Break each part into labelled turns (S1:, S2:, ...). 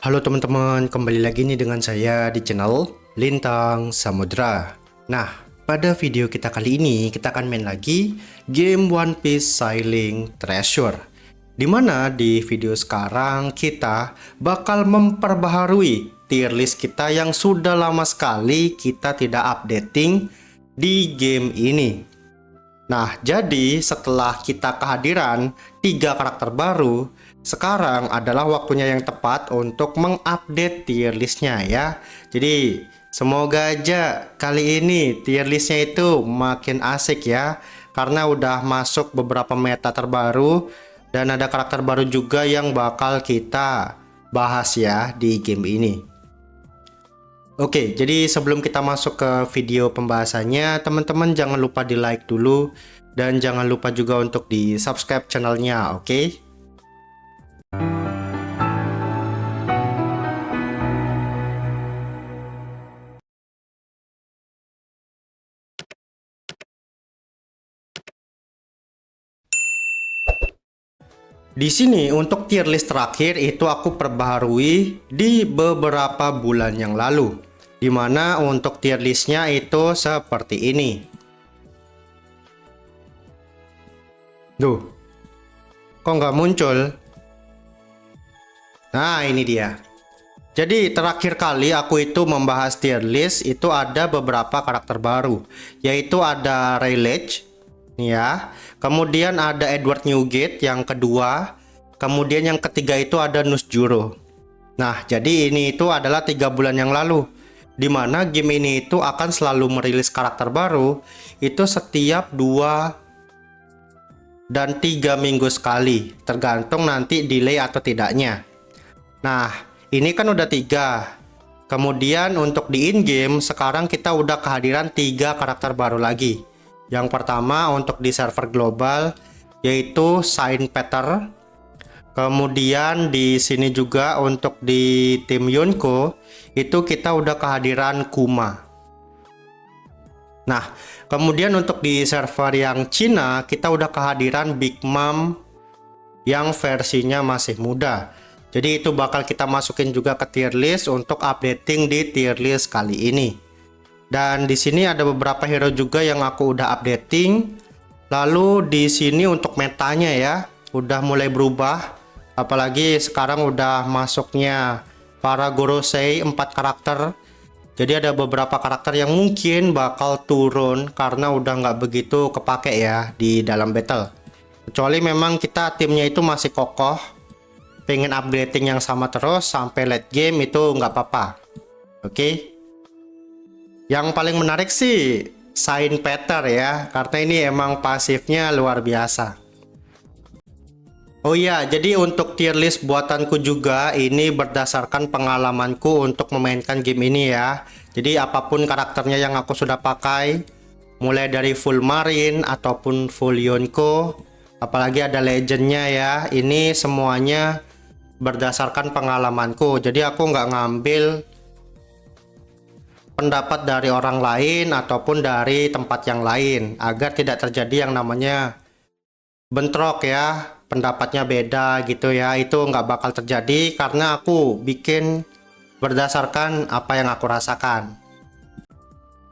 S1: Halo teman-teman, kembali lagi nih dengan saya di channel Lintang Samudra. Nah, pada video kita kali ini kita akan main lagi game One Piece Sailing Treasure. Dimana di video sekarang kita bakal memperbaharui tier list kita yang sudah lama sekali kita tidak updating di game ini. Nah, jadi setelah kita kehadiran 3 karakter baru, sekarang adalah waktunya yang tepat untuk mengupdate tier listnya ya. Jadi semoga aja kali ini tier listnya itu makin asik ya, karena udah masuk beberapa meta terbaru dan ada karakter baru juga yang bakal kita bahas ya di game ini. Oke, jadi sebelum kita masuk ke video pembahasannya, teman-teman jangan lupa di like dulu dan jangan lupa juga untuk di subscribe channelnya, oke? Di sini untuk tier list terakhir itu aku perbaharui di beberapa bulan yang lalu, dimana untuk tier listnya itu seperti ini. Duh, kok nggak muncul? Nah, ini dia. Jadi terakhir kali aku itu membahas tier list itu ada beberapa karakter baru, yaitu ada Rayleigh ya, kemudian ada Edward Newgate yang kedua, kemudian yang ketiga itu ada Nusjuro. Nah, jadi ini itu adalah 3 bulan yang lalu, dimana game ini itu akan selalu merilis karakter baru itu setiap 2 dan 3 minggu sekali, tergantung nanti delay atau tidaknya. Nah, ini kan udah 3. Kemudian untuk di in-game sekarang kita udah kehadiran 3 karakter baru lagi. Yang pertama untuk di server global yaitu Saint Peter. Kemudian di sini juga untuk di tim Yonko itu kita udah kehadiran Kuma. Nah, kemudian untuk di server yang Cina kita udah kehadiran Big Mom yang versinya masih muda. Jadi itu bakal kita masukin juga ke tier list untuk updating di tier list kali ini. Dan di sini ada beberapa hero juga yang aku udah updating. Lalu di sini untuk metanya ya, udah mulai berubah. Apalagi sekarang udah masuknya para Gorosei 4 karakter. Jadi ada beberapa karakter yang mungkin bakal turun karena udah nggak begitu kepake ya di dalam battle. Kecuali memang kita timnya itu masih kokoh, pengen updating yang sama terus sampai late game itu nggak apa-apa. Oke. Yang paling menarik sih Saint Peter ya, karena ini emang pasifnya luar biasa. Oh iya, jadi untuk tier list buatanku juga ini berdasarkan pengalamanku untuk memainkan game ini ya. Jadi apapun karakternya yang aku sudah pakai, mulai dari full Marine ataupun full Yonko, apalagi ada legendnya ya, ini semuanya berdasarkan pengalamanku. Jadi aku nggak ngambil pendapat dari orang lain ataupun dari tempat yang lain agar tidak terjadi yang namanya bentrok ya, pendapatnya beda gitu ya. Itu nggak bakal terjadi karena aku bikin berdasarkan apa yang aku rasakan.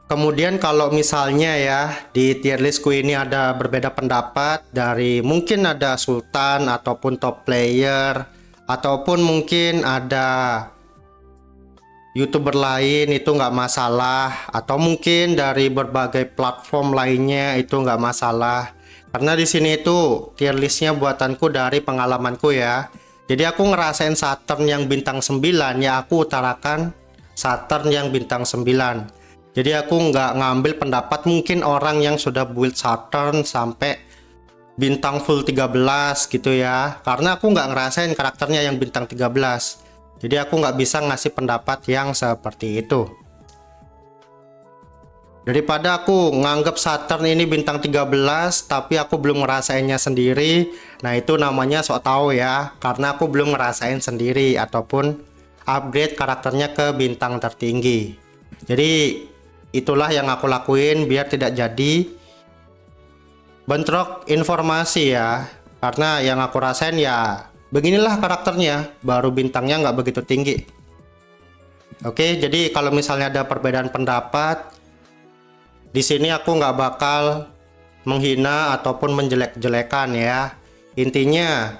S1: Kemudian kalau misalnya ya di tier listku ini ada berbeda pendapat dari mungkin ada Sultan ataupun top player ataupun mungkin ada YouTuber lain, itu nggak masalah, atau mungkin dari berbagai platform lainnya itu nggak masalah, karena di sini itu tier listnya buatanku dari pengalamanku ya. Jadi aku ngerasain Saturn yang bintang 9 ya, aku utarakan Saturn yang bintang 9. Jadi aku nggak ngambil pendapat mungkin orang yang sudah build Saturn sampai bintang full 13 gitu ya, karena aku nggak ngerasain karakternya yang bintang 13. Jadi aku nggak bisa ngasih pendapat yang seperti itu. Daripada aku nganggap Saturn ini bintang 13 tapi aku belum ngerasainnya sendiri, nah itu namanya sok tahu ya, karena aku belum ngerasain sendiri ataupun upgrade karakternya ke bintang tertinggi. Jadi itulah yang aku lakuin biar tidak jadi bentrok informasi ya, karena yang aku rasain ya beginilah karakternya, baru bintangnya nggak begitu tinggi. Oke, jadi kalau misalnya ada perbedaan pendapat, di sini aku nggak bakal menghina ataupun menjelek-jelekan ya. Intinya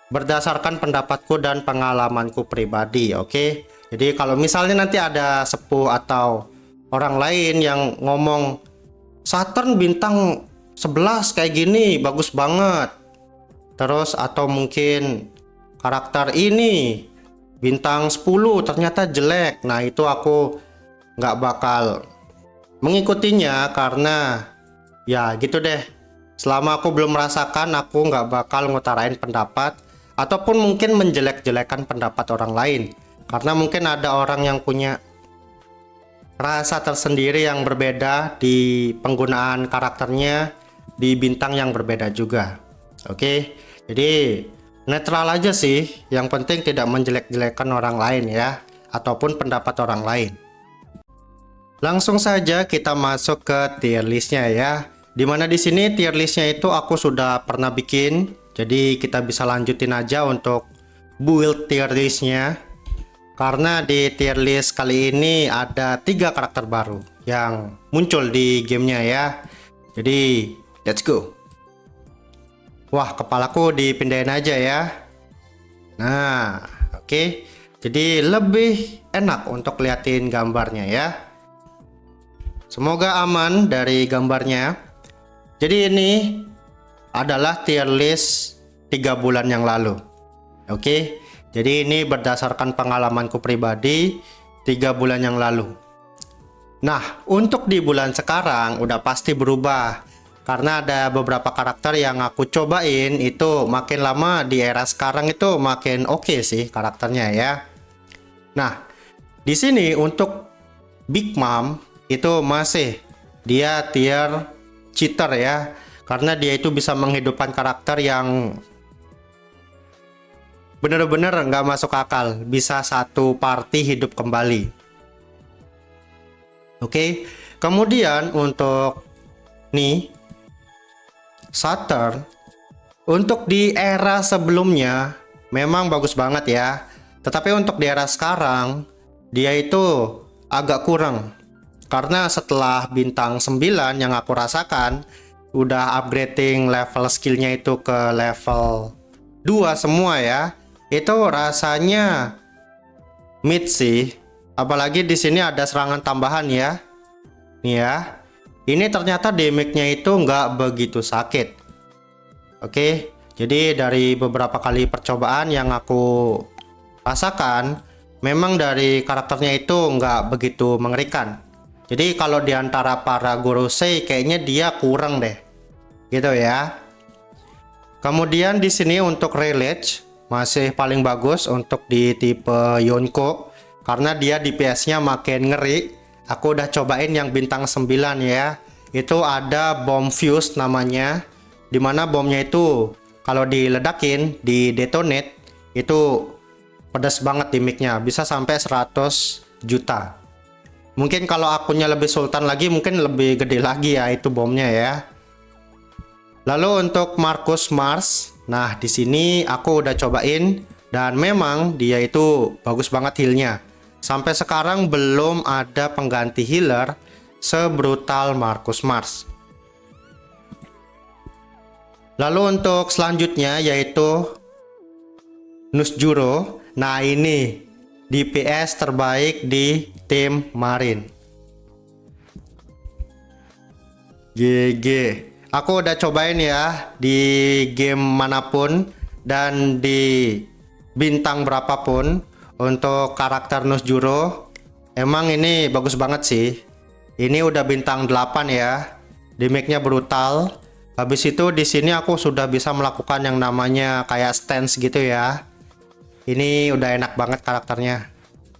S1: berdasarkan pendapatku dan pengalamanku pribadi, oke? Jadi kalau misalnya nanti ada sepuh atau orang lain yang ngomong Saturn bintang 11 kayak gini bagus banget, terus atau mungkin karakter ini bintang 10 ternyata jelek, nah itu aku nggak bakal mengikutinya karena ya gitu deh. Selama aku belum merasakan, aku nggak bakal ngutarain pendapat ataupun mungkin menjelek-jelekan pendapat orang lain, karena mungkin ada orang yang punya rasa tersendiri yang berbeda di penggunaan karakternya di bintang yang berbeda juga. Oke, jadi netral aja sih, yang penting tidak menjelek-jelekan orang lain ya, ataupun pendapat orang lain. Langsung saja kita masuk ke tier listnya ya, dimana di sini tier listnya itu aku sudah pernah bikin, jadi kita bisa lanjutin aja untuk build tier listnya. Karena di tier list kali ini ada 3 karakter baru yang muncul di gamenya ya. Jadi let's go. Wah, kepalaku dipindahin aja ya. Nah, oke. Jadi lebih enak untuk liatin gambarnya ya. Semoga aman dari gambarnya. Jadi ini adalah tier list 3 bulan yang lalu. Oke. Jadi ini berdasarkan pengalamanku pribadi 3 bulan yang lalu. Nah, untuk di bulan sekarang udah pasti berubah. Karena ada beberapa karakter yang aku cobain itu makin lama di era sekarang itu makin oke sih karakternya ya. Nah, di sini untuk Big Mom itu masih dia tier cheater ya. Karena dia itu bisa menghidupkan karakter yang bener-bener nggak masuk akal, bisa satu party hidup kembali. Oke, kemudian untuk nih Saturn, untuk di era sebelumnya memang bagus banget ya, tetapi untuk di era sekarang dia itu agak kurang, karena setelah bintang 9 yang aku rasakan udah upgrading level skillnya itu ke level 2 semua ya. Itu rasanya mid sih, apalagi di sini ada serangan tambahan ya. Nih ya, ini ternyata damage-nya itu nggak begitu sakit. Oke, jadi dari beberapa kali percobaan yang aku rasakan, memang dari karakternya itu nggak begitu mengerikan. Jadi kalau diantara para Gorosei kayaknya dia kurang deh, gitu ya. Kemudian di sini untuk Rayleigh masih paling bagus untuk di tipe Yonko, karena dia DPS-nya makin ngeri. Aku udah cobain yang bintang 9 ya. Itu ada bom fuse namanya, dimana bomnya itu kalau diledakin, di detonate itu pedas banget damage-nya, bisa sampai 100 juta. Mungkin kalau akunnya lebih sultan lagi mungkin lebih gede lagi ya itu bomnya ya. Lalu untuk Marcus Mars, nah di sini aku udah cobain dan memang dia itu bagus banget healnya. Sampai sekarang belum ada pengganti healer sebrutal Marcus Mars. Lalu untuk selanjutnya yaitu Nusjuro. Nah ini DPS terbaik di tim Marine. GG. Aku udah cobain ya di game manapun dan di bintang berapapun untuk karakter Nusjuro. Emang ini bagus banget sih. Ini udah bintang 8 ya. Damage-nya brutal. Habis itu di sini aku sudah bisa melakukan yang namanya kayak stance gitu ya. Ini udah enak banget karakternya.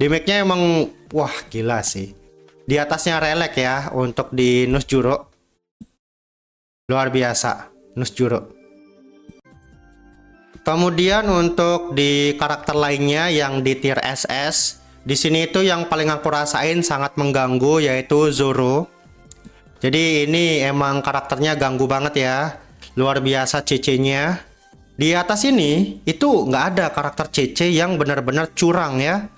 S1: Damage-nya emang wah gila sih. Di atasnya Rayleigh ya untuk di Nusjuro. Luar biasa, Nusjuro. Kemudian untuk di karakter lainnya yang di tier SS, di sini itu yang paling aku rasain sangat mengganggu yaitu Zoro. Jadi ini emang karakternya ganggu banget ya. Luar biasa CC-nya. Di atas ini itu nggak ada karakter CC yang benar-benar curang ya.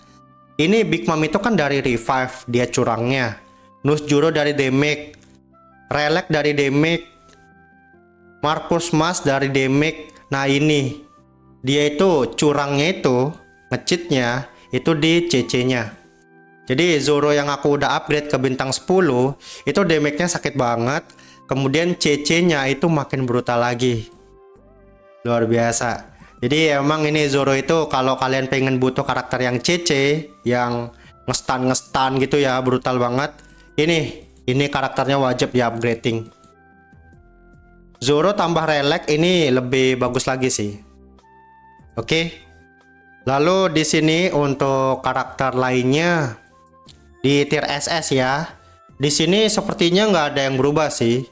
S1: Ini Big Mom itu kan dari revive dia curangnya. Nuzjuro dari damage, Relic dari damage, Marcus Mas dari damage. Nah ini dia itu curangnya itu nge-cheatnya itu di CC-nya. Jadi Zoro yang aku udah upgrade ke bintang 10 itu damage-nya sakit banget. Kemudian CC-nya itu makin brutal lagi. Luar biasa. Jadi emang ini Zoro itu kalau kalian pengen butuh karakter yang CC, yang ngestan gitu ya, brutal banget. Ini karakternya wajib di upgrading. Zoro tambah Relic ini lebih bagus lagi sih. Oke. Lalu di sini untuk karakter lainnya di tier SS ya. Di sini sepertinya nggak ada yang berubah sih.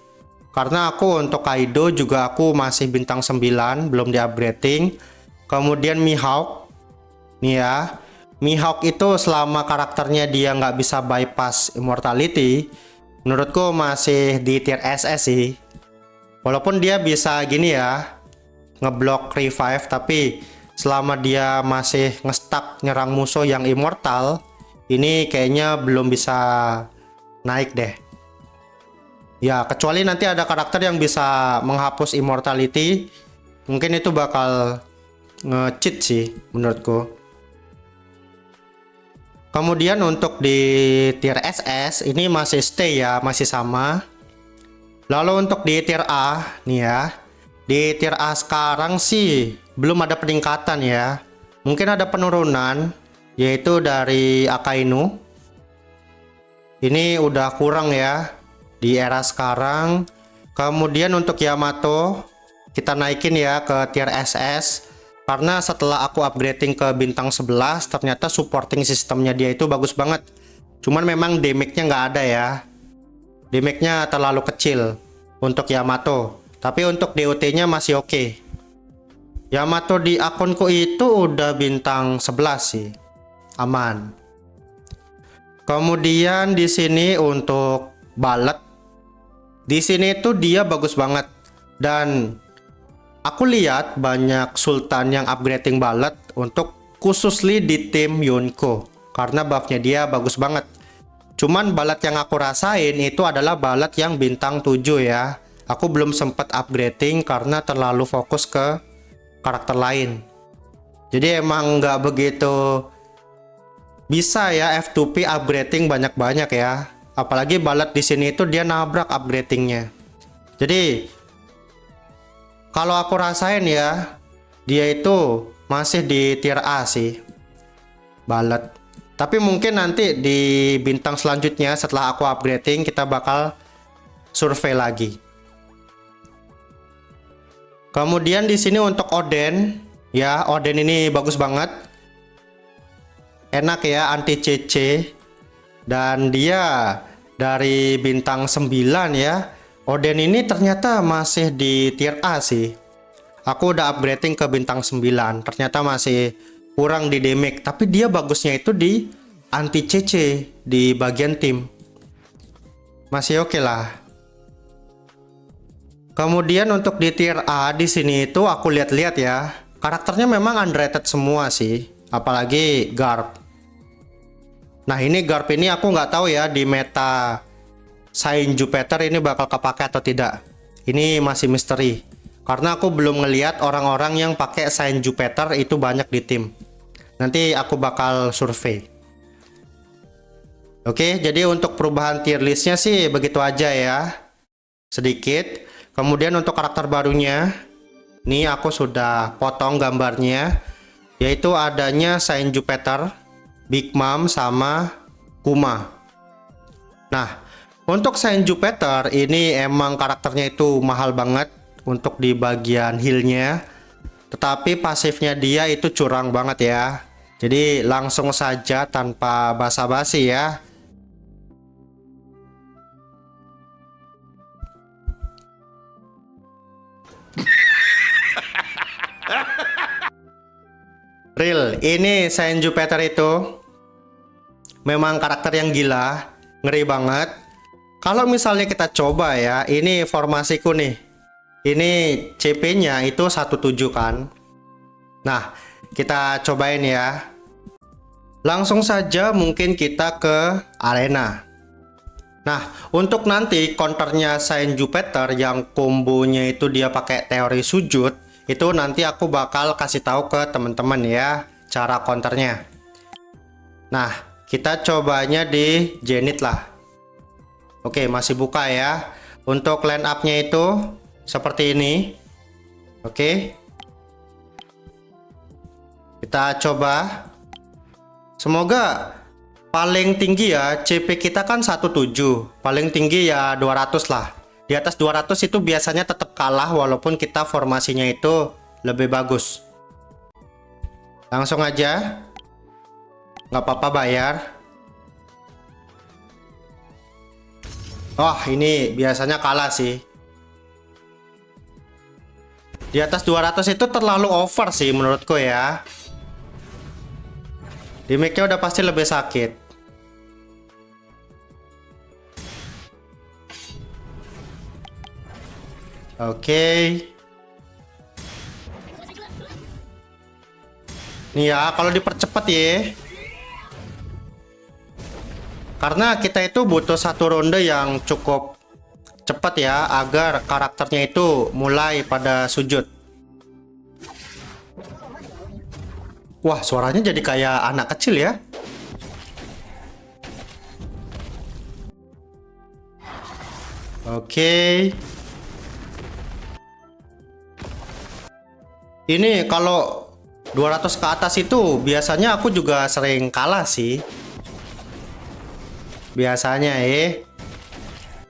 S1: Karena aku untuk Kaido juga aku masih bintang 9, belum di upgrading. Kemudian Mihawk. Nih ya. Mihawk itu selama karakternya dia nggak bisa bypass immortality, menurutku masih di tier SS sih. Walaupun dia bisa gini ya, ngeblok revive, tapi selama dia masih ngestak nyerang musuh yang immortal, ini kayaknya belum bisa naik deh. Ya, kecuali nanti ada karakter yang bisa menghapus immortality, mungkin itu bakal nge-cheat sih menurutku. Kemudian untuk di tier SS ini masih stay ya, masih sama. Lalu untuk di tier A nih ya. Di tier A sekarang sih belum ada peningkatan ya. Mungkin ada penurunan yaitu dari Akainu. Ini udah kurang ya di era sekarang. Kemudian untuk Yamato kita naikin ya ke tier SS karena setelah aku upgrading ke bintang 11 ternyata supporting sistemnya dia itu bagus banget. Cuman memang damage-nya nggak ada ya. Damage-nya terlalu kecil untuk Yamato. Tapi untuk DOT-nya masih oke. Yamato di akunku itu udah bintang 11 sih. Aman. Kemudian di sini untuk Ballet. Di sini tuh dia bagus banget. Dan aku lihat banyak sultan yang upgrading Ballet untuk khususly di tim Yonko. Karena buffnya dia bagus banget. Cuman Ballet yang aku rasain itu adalah Ballet yang bintang 7 ya. Aku belum sempat upgrading karena terlalu fokus ke karakter lain. Jadi emang nggak begitu bisa ya F2P upgrading banyak-banyak ya. Apalagi Ballet di sini itu dia nabrak upgradingnya. Jadi kalau aku rasain ya, dia itu masih di tier A sih, Ballet. Tapi mungkin nanti di bintang selanjutnya setelah aku upgrading kita bakal survei lagi. Kemudian di sini untuk Oden, ya Oden ini bagus banget. Enak ya, anti CC. Dan dia dari bintang 9 ya. Oden ini ternyata masih di tier A sih. Aku udah upgrading ke bintang 9. Ternyata masih kurang di damage. Tapi dia bagusnya itu di anti CC di bagian tim. Masih oke lah. Kemudian untuk di tier A di sini itu aku lihat-lihat ya. Karakternya memang underrated semua sih. Apalagi Garp. Nah ini Garp ini aku nggak tahu ya di meta Saint Jupiter ini bakal kepake atau tidak. Ini masih misteri. Karena aku belum ngelihat orang-orang yang pakai Saint Jupiter itu banyak di tim. Nanti aku bakal survei. Oke, jadi untuk perubahan tier listnya sih begitu aja ya. Sedikit. Kemudian untuk karakter barunya, ini aku sudah potong gambarnya. Yaitu adanya Saint Jupiter, Big Mom, sama Kuma. Nah, untuk Saint Jupiter ini emang karakternya itu mahal banget untuk di bagian healnya. Tetapi pasifnya dia itu curang banget ya. Jadi langsung saja tanpa basa-basi ya. Real, ini Saint Jupiter itu memang karakter yang gila, ngeri banget. Kalau misalnya kita coba ya, ini formasiku nih. Ini CP-nya itu 17 kan. Nah, kita cobain ya. Langsung saja mungkin kita ke arena. Nah, untuk nanti counternya Saint Jupiter yang kombonya itu dia pakai teori sujud, itu nanti aku bakal kasih tahu ke teman-teman ya cara counternya. Nah, kita cobanya di Zenith lah. Oke, masih buka ya. Untuk line up-nya itu seperti ini. Oke. Kita coba. Semoga paling tinggi ya, CP kita kan 17. Paling tinggi ya 200 lah. Di atas 200 itu biasanya tetap kalah walaupun kita formasinya itu lebih bagus. Langsung aja. Nggak apa-apa bayar. Oh, ini biasanya kalah sih. Di atas 200 itu terlalu over sih menurutku ya. Damage-nya udah pasti lebih sakit. Oke. Nih ya, kalau dipercepat ya. Karena kita itu butuh satu ronde yang cukup cepat ya, agar karakternya itu mulai pada sujud. Wah, suaranya jadi kayak anak kecil ya. Oke. Ini kalau 200 ke atas itu biasanya aku juga sering kalah sih. Biasanya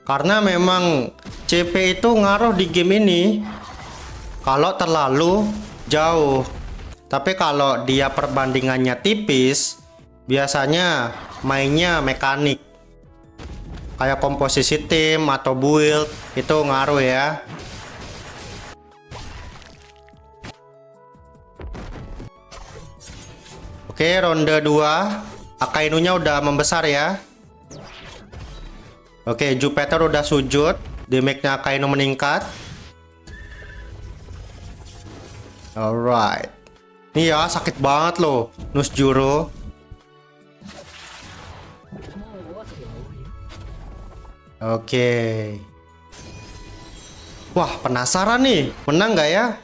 S1: karena memang CP itu ngaruh di game ini. Kalau terlalu jauh. Tapi kalau dia perbandingannya tipis, biasanya mainnya mekanik. Kayak komposisi tim atau build, itu ngaruh ya. Oke, ronde 2. Akainunya udah membesar ya. Oke, Jupiter udah sujud. Damage-nya Akainu meningkat. Alright. Nih ya, sakit banget loh Nusjuro. Oke. Wah, penasaran nih, menang nggak ya?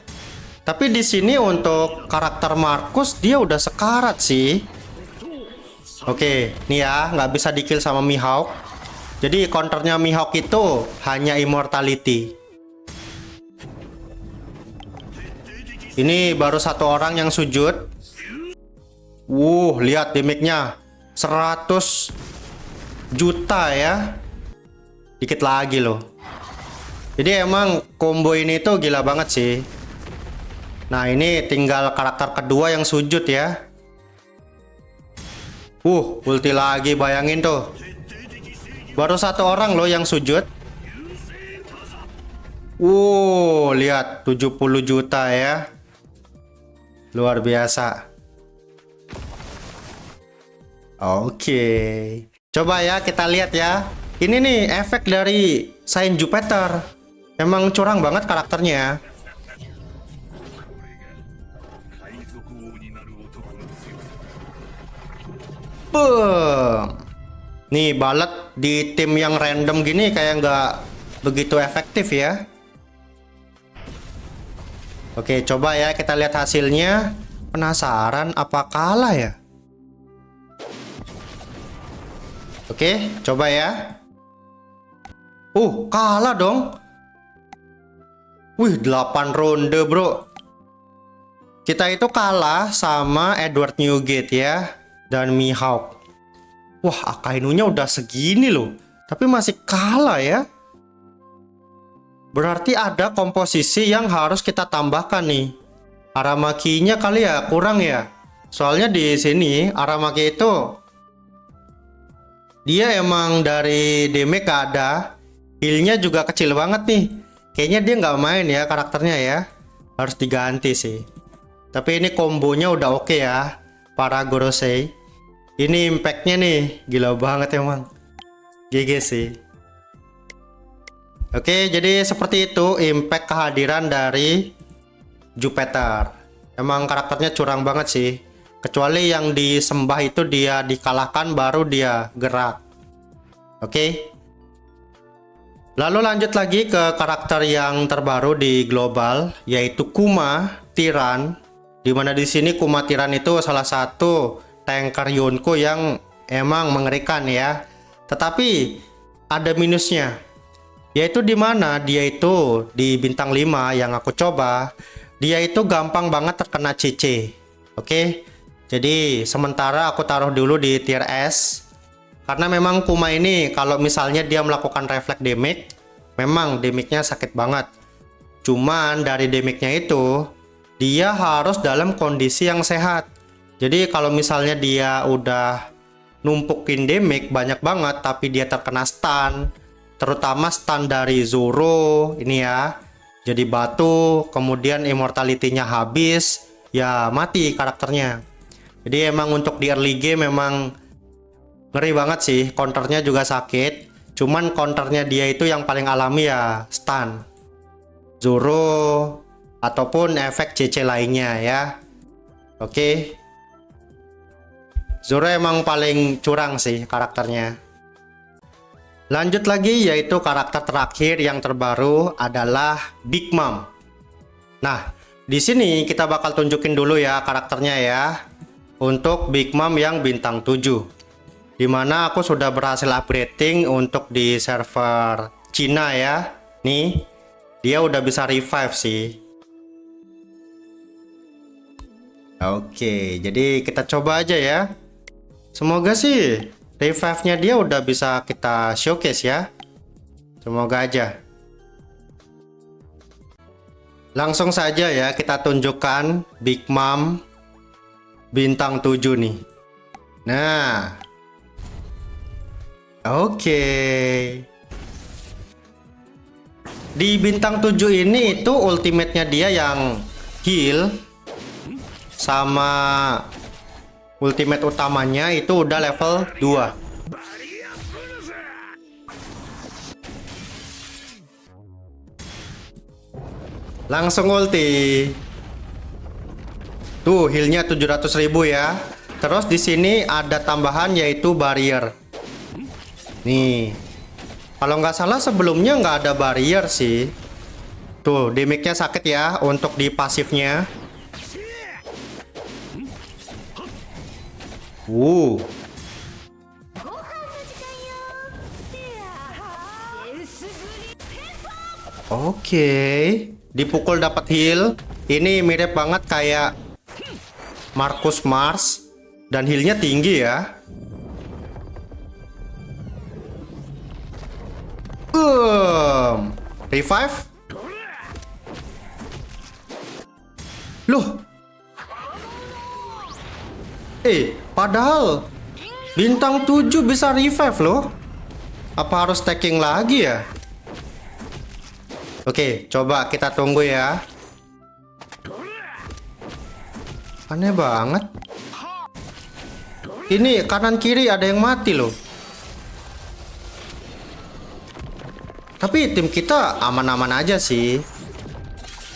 S1: Tapi di sini untuk karakter Markus dia udah sekarat sih. Oke, nih ya, nggak bisa di-kill sama Mihawk. Jadi counternya Mihawk itu hanya immortality. Ini baru satu orang yang sujud. Lihat damage-nya 100 juta ya. Dikit lagi loh. Jadi emang combo ini tuh gila banget sih. Nah, ini tinggal karakter kedua yang sujud ya. Ulti lagi, bayangin tuh. Baru satu orang loh yang sujud. Lihat 70 juta ya. Luar biasa. Oke. Coba ya kita lihat ya. Ini nih efek dari Saint Jupiter. Emang curang banget karakternya. Boom. Nih balet di tim yang random gini kayak nggak begitu efektif ya. Oke, coba ya kita lihat hasilnya. Penasaran apa kalah ya? Oke, coba ya. Kalah dong. 8 ronde bro. Kita itu kalah sama Edward Newgate ya. Dan Mihawk. Akainunya udah segini loh. Tapi masih kalah ya. Berarti ada komposisi yang harus kita tambahkan nih. Aramakinya kali ya kurang ya. Soalnya di sini Aramaki itu dia emang dari damage gak ada. Healnya juga kecil banget nih. Kayaknya dia nggak main ya karakternya ya. Harus diganti sih. Tapi ini kombonya udah oke ya. Para Gorosei. Ini impactnya nih gila banget emang. GG sih. Oke, jadi seperti itu impact kehadiran dari Jupiter. Emang karakternya curang banget sih. Kecuali yang disembah itu dia dikalahkan baru dia gerak. Oke. Lalu lanjut lagi ke karakter yang terbaru di global, yaitu Kuma Tiran. Dimana di sini Kuma Tiran itu salah satu tanker Yonko yang emang mengerikan ya. Tetapi ada minusnya, yaitu dimana dia itu di bintang 5 yang aku coba, dia itu gampang banget terkena CC. Oke. Jadi sementara aku taruh dulu di tier S. Karena memang Kuma ini kalau misalnya dia melakukan reflect damage, memang damage-nya sakit banget. Cuman dari damage-nya itu, dia harus dalam kondisi yang sehat. Jadi kalau misalnya dia udah numpukin damage banyak banget, tapi dia terkena stun, terutama stun dari Zoro, ini ya, jadi batu, kemudian immortality-nya habis, ya mati karakternya. Jadi emang untuk di early game memang ngeri banget sih, counternya juga sakit. Cuman counternya dia itu yang paling alami ya stun, Zoro, ataupun efek CC lainnya ya. Oke. Zoro emang paling curang sih karakternya. Lanjut lagi, yaitu karakter terakhir yang terbaru adalah Big Mom. Nah, di sini kita bakal tunjukin dulu ya karakternya ya. Untuk Big Mom yang bintang 7. Dimana aku sudah berhasil upgrading untuk di server Cina ya. Nih, dia udah bisa revive sih. Oke, jadi kita coba aja ya. Semoga sih revive-nya dia udah bisa kita showcase ya. Semoga aja. Langsung saja ya kita tunjukkan Big Mom bintang 7 nih. Nah. Oke. Di bintang 7 ini itu ultimate-nya dia yang heal, sama ultimate utamanya itu udah level 2. Langsung ulti. Tuh healnya 700.000 ya. Terus di sini ada tambahan yaitu barrier. Nih, kalau nggak salah sebelumnya nggak ada barrier sih. Tuh damage-nya sakit ya untuk di pasifnya. Oke, dipukul dapat heal. Ini mirip banget kayak Marcus Mars dan healnya tinggi ya. Revive. Loh. Padahal bintang 7 bisa revive loh. Apa harus stacking lagi ya? Oke, coba kita tunggu ya. Aneh banget. Ini kanan kiri ada yang mati loh. Tapi tim kita aman-aman aja sih.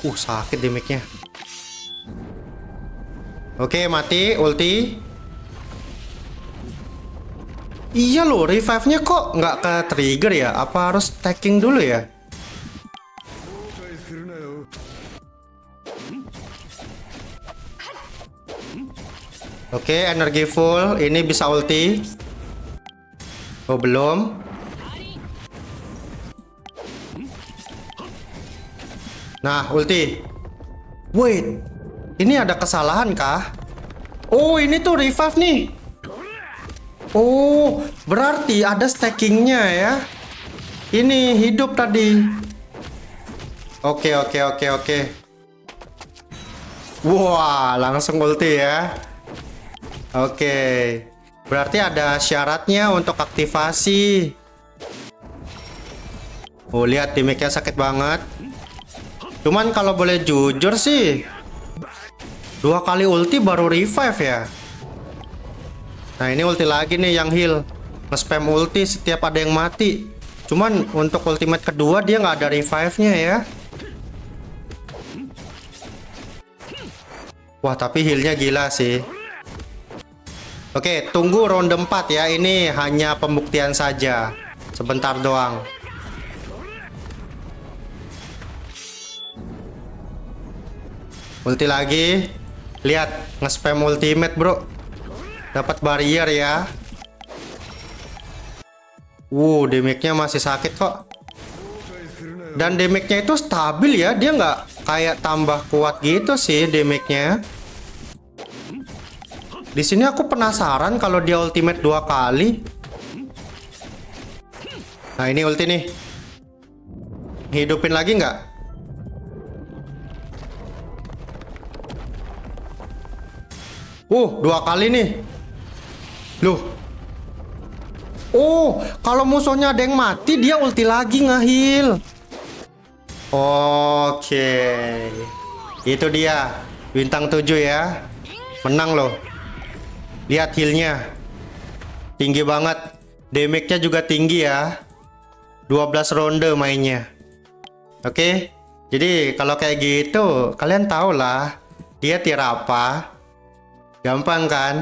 S1: Sakit damage-nya. Oke, mati ulti. Iya loh, revive-nya kok nggak ke trigger ya? Apa harus stacking dulu ya? Oke, energi full. Ini bisa ulti. Oh, belum. Nah, ulti. Wait. Ini ada kesalahan kah? Oh, ini tuh revive nih. Oh, berarti ada stackingnya ya. Ini hidup tadi. Oke. Wah, langsung ulti ya. Oke, berarti ada syaratnya untuk aktivasi. Oh, lihat damage-nya sakit banget. Cuman kalau boleh jujur sih, 2 kali ulti baru revive ya. Nah, ini ulti lagi nih yang heal. Nge-spam ulti setiap ada yang mati. Cuman untuk ultimate kedua dia nggak ada revive-nya ya. Wah, tapi heal-nya gila sih. Oke, tunggu ronde 4 ya. Ini hanya pembuktian saja. Sebentar doang. Ulti lagi. Lihat, nge-spam ultimate, bro. Dapat barrier ya. Damage-nya masih sakit kok. Dan damage-nya itu stabil ya. Dia nggak kayak tambah kuat gitu sih damage-nya. Di sini aku penasaran kalau dia ultimate 2 kali. Nah, ini ulti nih. Hidupin lagi nggak? Dua kali nih. Loh. Kalau musuhnya ada yang mati, dia ulti lagi nge-heal. Oke. Itu dia. Bintang 7 ya. Menang loh. Lihat healnya. Tinggi banget. Damage-nya juga tinggi ya. 12 ronde mainnya. Oke. Jadi kalau kayak gitu, kalian tau lah. Dia tier apa. Gampang kan?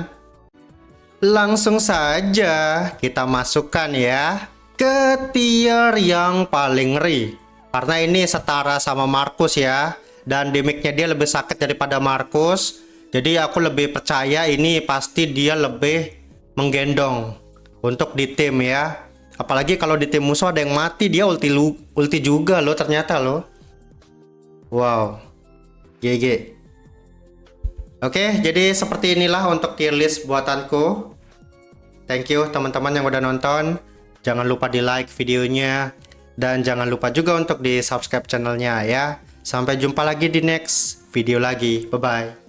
S1: Langsung saja kita masukkan ya ke tier yang paling ngeri. Karena ini setara sama Marcus ya. Dan damage-nya dia lebih sakit daripada Marcus. Jadi aku lebih percaya ini pasti dia lebih menggendong untuk di tim ya. Apalagi kalau di tim musuh ada yang mati, dia ulti juga loh ternyata loh. Wow. GG. Oke, jadi seperti inilah untuk tier list buatanku. Thank you teman-teman yang udah nonton. Jangan lupa di like videonya. Dan jangan lupa juga untuk di subscribe channelnya ya. Sampai jumpa lagi di next video lagi. Bye-bye.